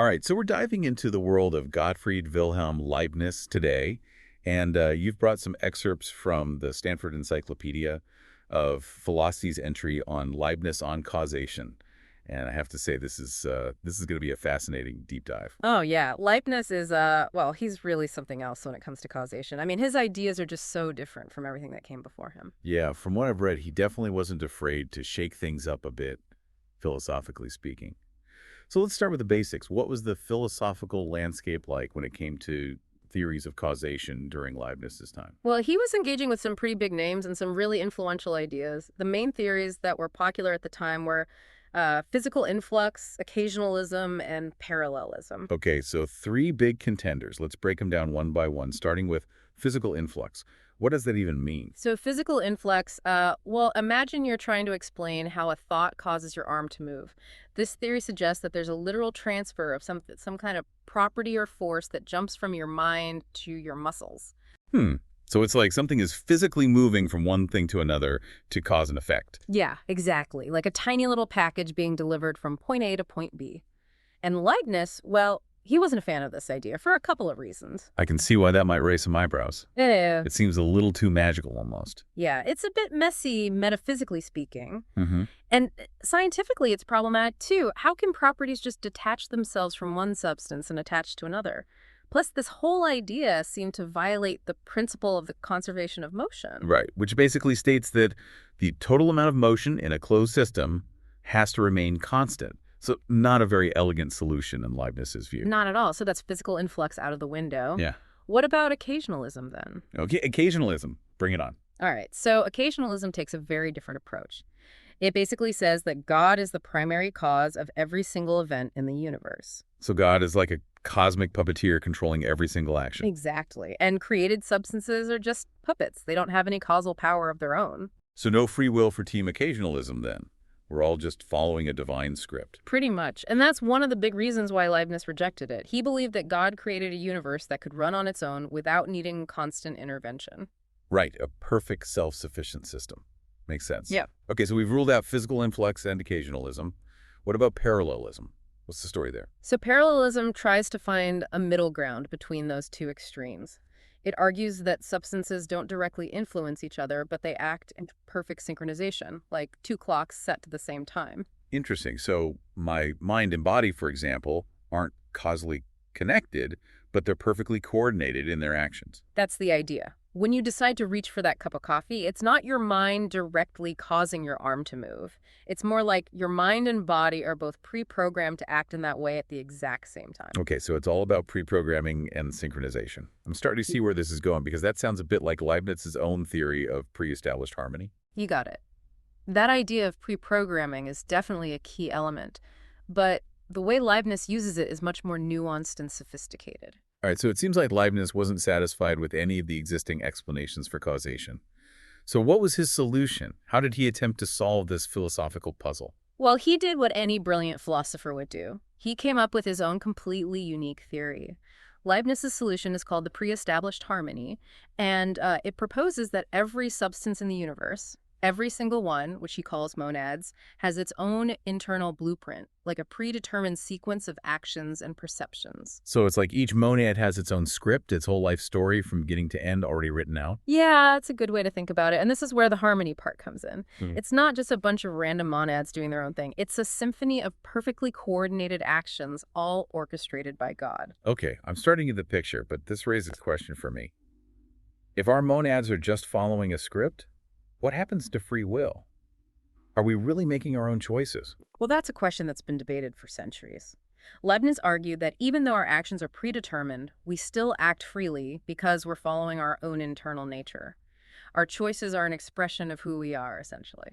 All right, so we're diving into the world of Gottfried Wilhelm Leibniz today, and you've brought some excerpts from the Stanford Encyclopedia of Philosophy's entry on Leibniz on causation. And I have to say, this is going to be a fascinating deep dive. Oh, yeah. Leibniz is, well, he's really something else when it comes to causation. I mean, his ideas are just so different from everything that came before him. Yeah, from what I've read, he definitely wasn't afraid to shake things up a bit, philosophically speaking. So let's start with the basics. What was the philosophical landscape like when it came to theories of causation during Leibniz's time? Well, he was engaging with some pretty big names and some really influential ideas. The main theories that were popular at the time were physical influx, occasionalism, and parallelism. Okay, so three big contenders. Let's break them down one by one, starting with physical influx. What does that even mean? So physical influx, well, imagine you're trying to explain how a thought causes your arm to move. This theory suggests that there's a literal transfer of some kind of property or force that jumps from your mind to your muscles. Hmm. So it's like something is physically moving from one thing to another to cause an effect. Yeah, exactly. Like a tiny little package being delivered from point A to point B. And Leibniz, well, he wasn't a fan of this idea for a couple of reasons. I can see why that might raise some eyebrows. Yeah. It seems a little too magical almost. Yeah, it's a bit messy, metaphysically speaking. Mm-hmm. And scientifically, it's problematic too. How can properties just detach themselves from one substance and attach to another? Plus, this whole idea seemed to violate the principle of the conservation of motion. Right, which basically states that the total amount of motion in a closed system has to remain constant. So not a very elegant solution in Leibniz's view. Not at all. So that's physical influx out of the window. Yeah. What about occasionalism then? Okay, occasionalism. Bring it on. All right, so occasionalism takes a very different approach. It basically says that God is the primary cause of every single event in the universe. So God is like a cosmic puppeteer controlling every single action. Exactly. And created substances are just puppets. They don't have any causal power of their own. So no free will for team occasionalism then. We're all just following a divine script. Pretty much. And that's one of the big reasons why Leibniz rejected it. He believed that God created a universe that could run on its own without needing constant intervention. Right, a perfect self-sufficient system. Makes sense. Yeah. Okay, so we've ruled out physical influx and occasionalism. What about parallelism? What's the story there? So parallelism tries to find a middle ground between those two extremes. It argues that substances don't directly influence each other, but they act in perfect synchronization, like two clocks set to the same time. Interesting. So my mind and body, for example, aren't causally connected, but they're perfectly coordinated in their actions. That's the idea. When you decide to reach for that cup of coffee, it's not your mind directly causing your arm to move. It's more like your mind and body are both pre-programmed to act in that way at the exact same time. Okay, so it's all about pre-programming and synchronization. I'm starting to see where this is going because that sounds a bit like Leibniz's own theory of pre-established harmony. You got it. That idea of pre-programming is definitely a key element, but the way Leibniz uses it is much more nuanced and sophisticated. All right, so it seems like Leibniz wasn't satisfied with any of the existing explanations for causation. So what was his solution? How did he attempt to solve this philosophical puzzle? Well, he did what any brilliant philosopher would do. He came up with his own completely unique theory. Leibniz's solution is called the pre-established harmony, and it proposes that every substance in the universe, every single one, which he calls monads, has its own internal blueprint, like a predetermined sequence of actions and perceptions. So it's like each monad has its own script, its whole life story from beginning to end already written out? Yeah, that's a good way to think about it. And this is where the harmony part comes in. Hmm. It's not just a bunch of random monads doing their own thing. It's a symphony of perfectly coordinated actions, all orchestrated by God. Okay, I'm starting to get the picture, but this raises a question for me. If our monads are just following a script, what happens to free will? Are we really making our own choices? Well, that's a question that's been debated for centuries. Leibniz argued that even though our actions are predetermined, we still act freely because we're following our own internal nature. Our choices are an expression of who we are, essentially.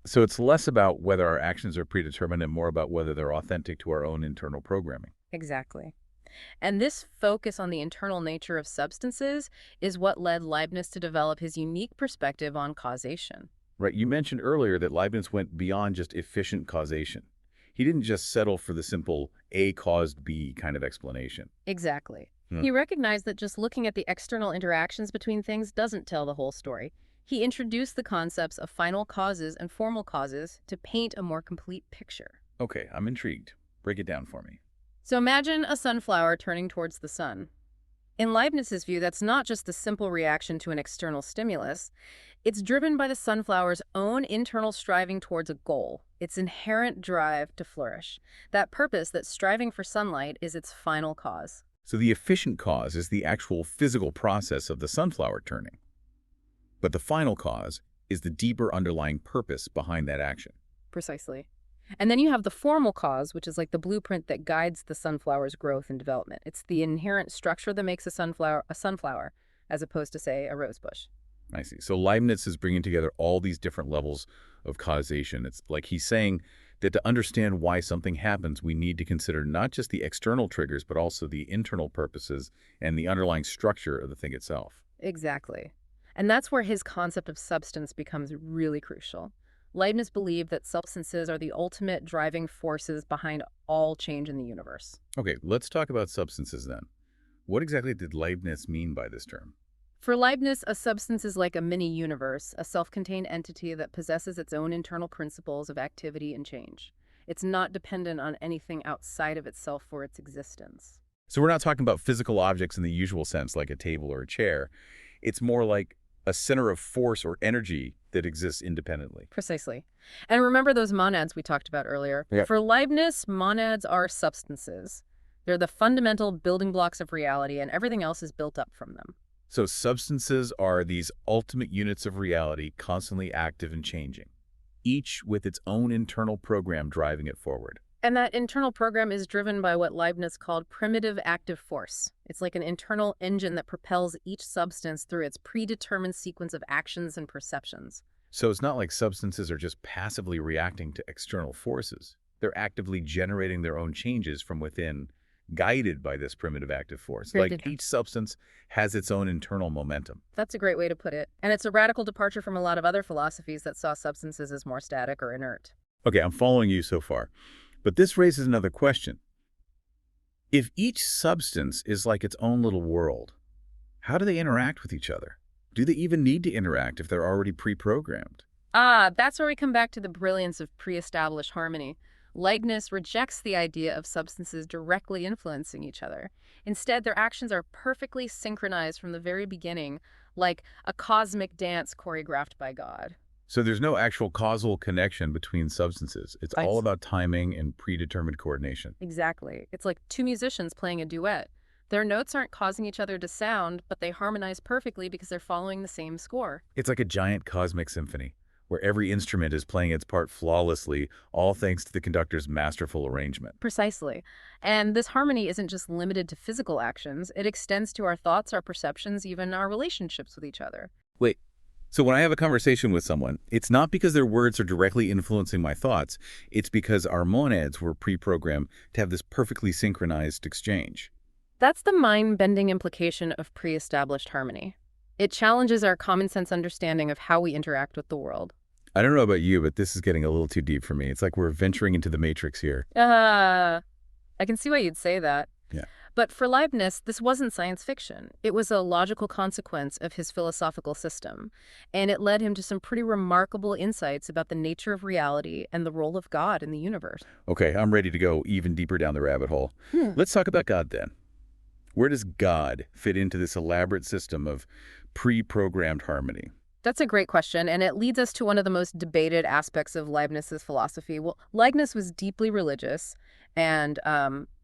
So it's less about whether our actions are predetermined and more about whether they're authentic to our own internal programming. Exactly. And this focus on the internal nature of substances is what led Leibniz to develop his unique perspective on causation. Right, you mentioned earlier that Leibniz went beyond just efficient causation. He didn't just settle for the simple A caused B kind of explanation. Exactly. Hmm. He recognized that just looking at the external interactions between things doesn't tell the whole story. He introduced the concepts of final causes and formal causes to paint a more complete picture. Okay, I'm intrigued. Break it down for me. So imagine a sunflower turning towards the sun. In Leibniz's view, that's not just the simple reaction to an external stimulus. It's driven by the sunflower's own internal striving towards a goal, its inherent drive to flourish. That purpose, that striving for sunlight, is its final cause. So the efficient cause is the actual physical process of the sunflower turning. But the final cause is the deeper underlying purpose behind that action. Precisely. And then you have the formal cause, which is like the blueprint that guides the sunflower's growth and development. It's the inherent structure that makes a sunflower, as opposed to, say, a rose bush. I see. So Leibniz is bringing together all these different levels of causation. It's like he's saying that to understand why something happens, we need to consider not just the external triggers, but also the internal purposes and the underlying structure of the thing itself. Exactly. And that's where his concept of substance becomes really crucial. Leibniz believed that substances are the ultimate driving forces behind all change in the universe. Okay, let's talk about substances then. What exactly did Leibniz mean by this term? For Leibniz, a substance is like a mini-universe, a self-contained entity that possesses its own internal principles of activity and change. It's not dependent on anything outside of itself for its existence. So we're not talking about physical objects in the usual sense, like a table or a chair. It's more like a center of force or energy that exists independently. Precisely. And remember those monads we talked about earlier? Yep. For Leibniz, monads are substances. They're the fundamental building blocks of reality, and everything else is built up from them. So substances are these ultimate units of reality, constantly active and changing, each with its own internal program driving it forward. And that internal program is driven by what Leibniz called primitive active force. It's like an internal engine that propels each substance through its predetermined sequence of actions and perceptions. So it's not like substances are just passively reacting to external forces. They're actively generating their own changes from within, guided by this primitive active force. Like each substance has its own internal momentum. That's a great way to put it. And it's a radical departure from a lot of other philosophies that saw substances as more static or inert. Okay, I'm following you so far. But this raises another question. If each substance is like its own little world, how do they interact with each other? Do they even need to interact if they're already pre-programmed? That's where we come back to the brilliance of pre-established harmony. Leibniz rejects the idea of substances directly influencing each other. Instead, their actions are perfectly synchronized from the very beginning, like a cosmic dance choreographed by God. So there's no actual causal connection between substances. It's all about timing and predetermined coordination. Exactly. It's like two musicians playing a duet. Their notes aren't causing each other to sound, but they harmonize perfectly because they're following the same score. It's like a giant cosmic symphony, where every instrument is playing its part flawlessly, all thanks to the conductor's masterful arrangement. Precisely. And this harmony isn't just limited to physical actions. It extends to our thoughts, our perceptions, even our relationships with each other. Wait. So when I have a conversation with someone, it's not because their words are directly influencing my thoughts. It's because our monads were pre-programmed to have this perfectly synchronized exchange. That's the mind-bending implication of pre-established harmony. It challenges our common sense understanding of how we interact with the world. I don't know about you, but this is getting a little too deep for me. It's like we're venturing into the matrix here. I can see why you'd say that. Yeah. But for Leibniz, this wasn't science fiction. It was a logical consequence of his philosophical system, and it led him to some pretty remarkable insights about the nature of reality and the role of God in the universe. Okay, I'm ready to go even deeper down the rabbit hole. Let's talk about God then. Where does God fit into this elaborate system of pre-programmed harmony? That's a great question, and it leads us to one of the most debated aspects of Leibniz's philosophy. Well, Leibniz was deeply religious, and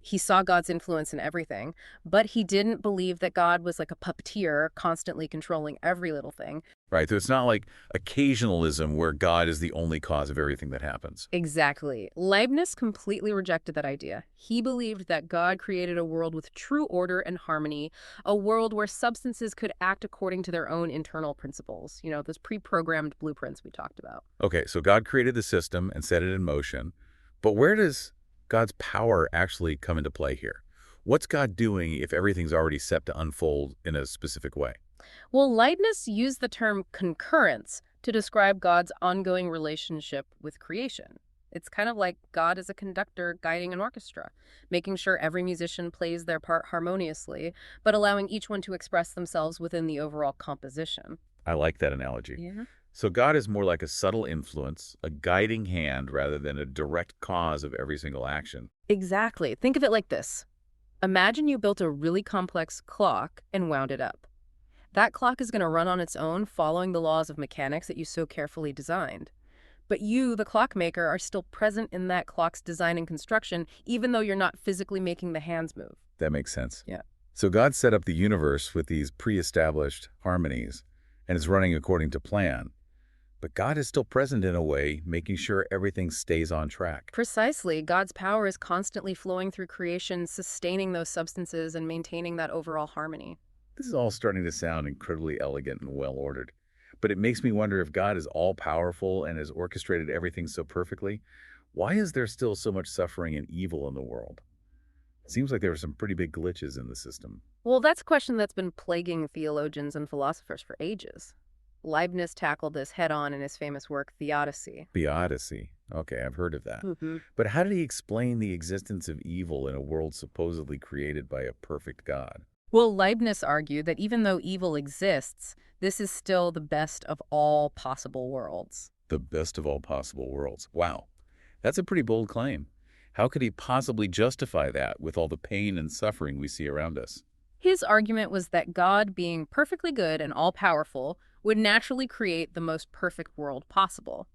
he saw God's influence in everything, but he didn't believe that God was like a puppeteer constantly controlling every little thing. Right, so it's not like occasionalism where God is the only cause of everything that happens. Exactly. Leibniz completely rejected that idea. He believed that God created a world with true order and harmony, a world where substances could act according to their own internal principles, those pre-programmed blueprints we talked about. Okay, so God created the system and set it in motion, but where does God's power actually come into play here? What's God doing if everything's already set to unfold in a specific way? Well, Leibniz used the term concurrence to describe God's ongoing relationship with creation. It's kind of like God is a conductor guiding an orchestra, making sure every musician plays their part harmoniously, but allowing each one to express themselves within the overall composition. I like that analogy. Yeah. So God is more like a subtle influence, a guiding hand rather than a direct cause of every single action. Exactly. Think of it like this. Imagine you built a really complex clock and wound it up. That clock is going to run on its own, following the laws of mechanics that you so carefully designed. But you, the clockmaker, are still present in that clock's design and construction, even though you're not physically making the hands move. That makes sense. Yeah. So God set up the universe with these pre-established harmonies, and it's running according to plan. But God is still present in a way, making sure everything stays on track. Precisely. God's power is constantly flowing through creation, sustaining those substances and maintaining that overall harmony. This is all starting to sound incredibly elegant and well-ordered. But it makes me wonder, if God is all-powerful and has orchestrated everything so perfectly, why is there still so much suffering and evil in the world? It seems like there are some pretty big glitches in the system. Well, that's a question that's been plaguing theologians and philosophers for ages. Leibniz tackled this head-on in his famous work, The Odyssey. The Odyssey. Okay, I've heard of that. But how did he explain the existence of evil in a world supposedly created by a perfect God? Well, Leibniz argued that even though evil exists, this is still the best of all possible worlds. The best of all possible worlds. Wow, that's a pretty bold claim. How could he possibly justify that with all the pain and suffering we see around us? His argument was that God, being perfectly good and all-powerful, would naturally create the most perfect world possible.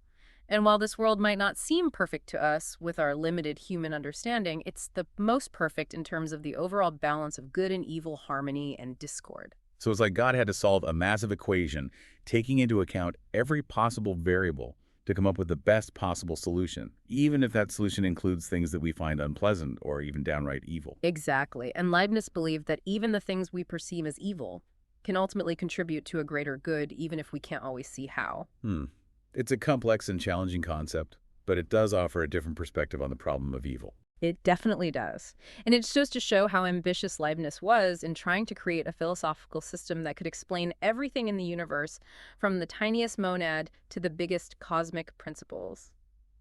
And while this world might not seem perfect to us with our limited human understanding, it's the most perfect in terms of the overall balance of good and evil, harmony and discord. So it's like God had to solve a massive equation, taking into account every possible variable to come up with the best possible solution, even if that solution includes things that we find unpleasant or even downright evil. Exactly. And Leibniz believed that even the things we perceive as evil can ultimately contribute to a greater good, even if we can't always see how. It's a complex and challenging concept, but it does offer a different perspective on the problem of evil. It definitely does. And it's just to show how ambitious Leibniz was in trying to create a philosophical system that could explain everything in the universe, from the tiniest monad to the biggest cosmic principles.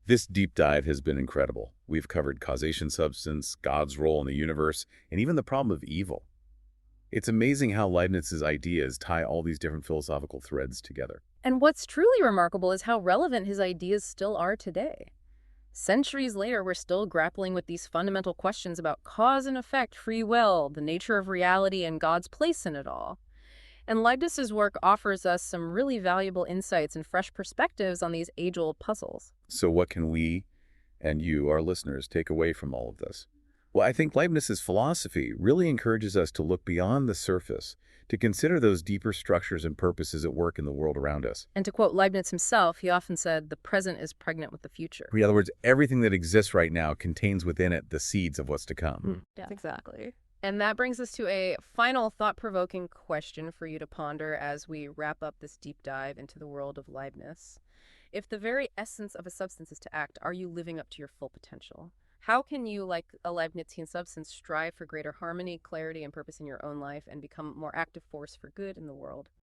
This deep dive has been incredible. We've covered causation, substance, God's role in the universe, and even the problem of evil. It's amazing how Leibniz's ideas tie all these different philosophical threads together. And what's truly remarkable is how relevant his ideas still are today. Centuries later, we're still grappling with these fundamental questions about cause and effect, free will, the nature of reality, and God's place in it all. And Leibniz's work offers us some really valuable insights and fresh perspectives on these age-old puzzles. So what can we and you, our listeners, take away from all of this? Well, I think Leibniz's philosophy really encourages us to look beyond the surface, to consider those deeper structures and purposes at work in the world around us. And to quote Leibniz himself, he often said, "The present is pregnant with the future." In other words, everything that exists right now contains within it the seeds of what's to come. Yeah, exactly. And that brings us to a final thought-provoking question for you to ponder as we wrap up this deep dive into the world of Leibniz. If the very essence of a substance is to act, are you living up to your full potential? How can you, like a Leibnizian substance, strive for greater harmony, clarity, and purpose in your own life and become a more active force for good in the world?